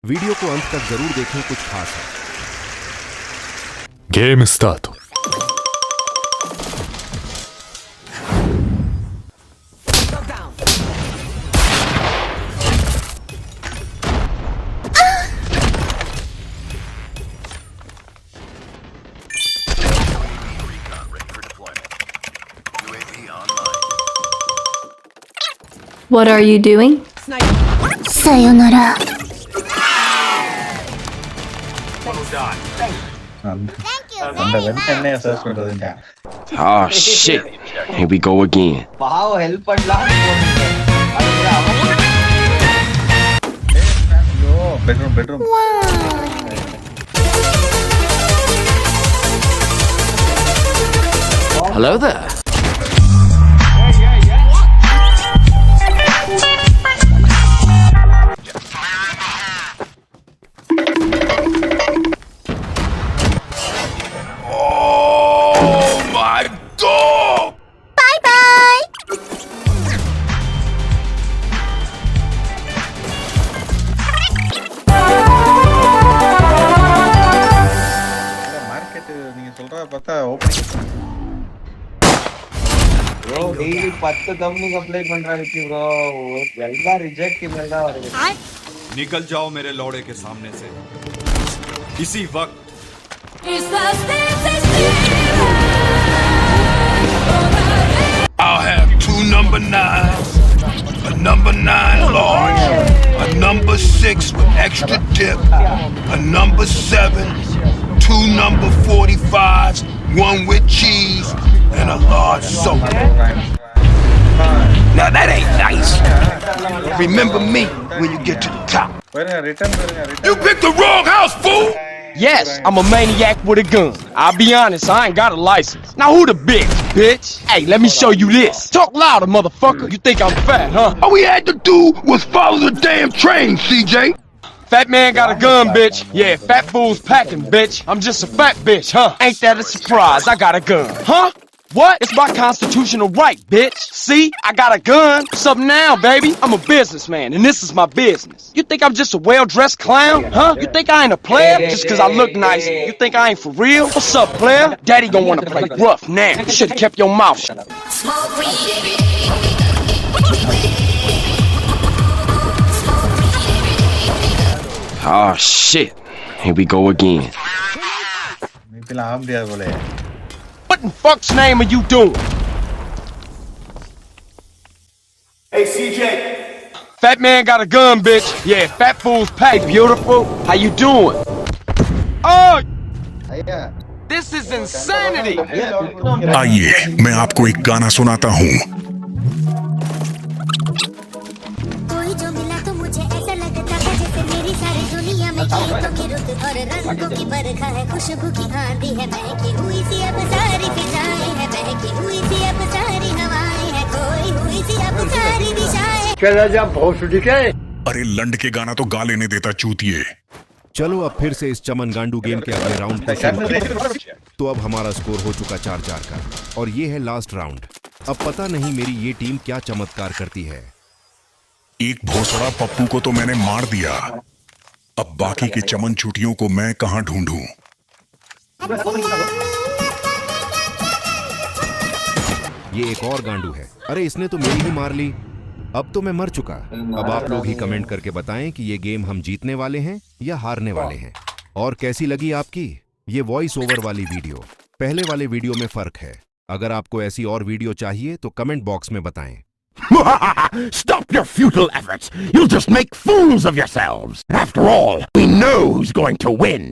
Video को अंत तक जरूर देखें, कुछ खास है। Game start. What are you doing? Sayonara. Oh shit. Here we go again. bedroom. Hello there. Oh my God! Bye bye. Market நீங்க சொல்றத பார்த்தா opening bro daily 10 thumbnail apply பண்றாரு bro எல்லாம் ரிஜெக்ட் இமெயில் தான் வருது निकल जाओ मेरे लौड़े के सामने से इसी वक्त I'll have 2 number 9s, a number 9 large, a number 6 with extra dip, a number 7, 2 number 45s, 1 with cheese, and a large soda. Now that ain't nice. Remember me when you get to the top. return You picked the wrong house, fool! Yes, I'm a maniac with a gun. I'll be honest, I ain't got a license. Now who the bitch? Hey, let me show you this. Talk louder, motherfucker. You think I'm fat, huh? All we had to do was follow the damn train, CJ. Fat man got a gun, bitch. Yeah, fat fool's packing, bitch. I'm just a fat bitch, huh? Ain't that a surprise? I got a gun, huh? What? It's my constitutional right, bitch. See? I got a gun. What's up now, baby? I'm a businessman, and this is my business. You think I'm just a well-dressed clown, huh? You think I ain't a player just because I look nice? You think I ain't for real? What's up, player? Daddy gonna want to play rough now. You should have kept your mouth shut. Oh, shit. Here we go again. இதெல்லாம் ஆக முடியாது போல What in fuck's name are you doing? Hey, CJ. Fat man got a gun, bitch. Yeah, fat fool's packed. Beautiful. How you doing? Oh, ஐயா this is insanity. आइए मैं आपको एक गाना सुनाता हूँ। कोई जो मिला तो मुझे ऐसा लगता है जैसे मेरी सारी दुनिया में गीतों की रुत और रंगों की बरखा है, खुशबू की आंधी है, महकी हुई सी अब सारी फिजाएं है, महकी हुई सी अब सारी हवाएं है, खोई हुई सी अब सारी दिशाएं। अरे लंड के गाना तो गा लेने देता चूतिए। चलो अब फिर से इस चमन गांडू गेम के अगले राउंड को शुरू करते हैं। तो अब हमारा स्कोर हो चुका 4-4 का, और ये है लास्ट राउंड। अब पता नहीं मेरी ये टीम क्या चमत्कार करती है। एक भोसड़ा पप्पू को तो मैंने मार दिया, अब बाकी के चमन चूटियों को मैं कहां ढूंढूं? ये एक और गांडू है। अरे इसने तो मेरी ही मार ली। अब तो मैं मर चुका। अब आप लोग ही कमेंट करके बताएं कि ये गेम हम जीतने वाले हैं या हारने वाले हैं। और कैसी लगी आपकी ये वॉइस ओवर वाली वीडियो? पहले वाले वीडियो में फर्क है। अगर आपको ऐसी और वीडियो चाहिए तो कमेंट बॉक्स में बताएं। Stop your futile efforts. You'll just make fools of yourselves. After all, we know who's going to win.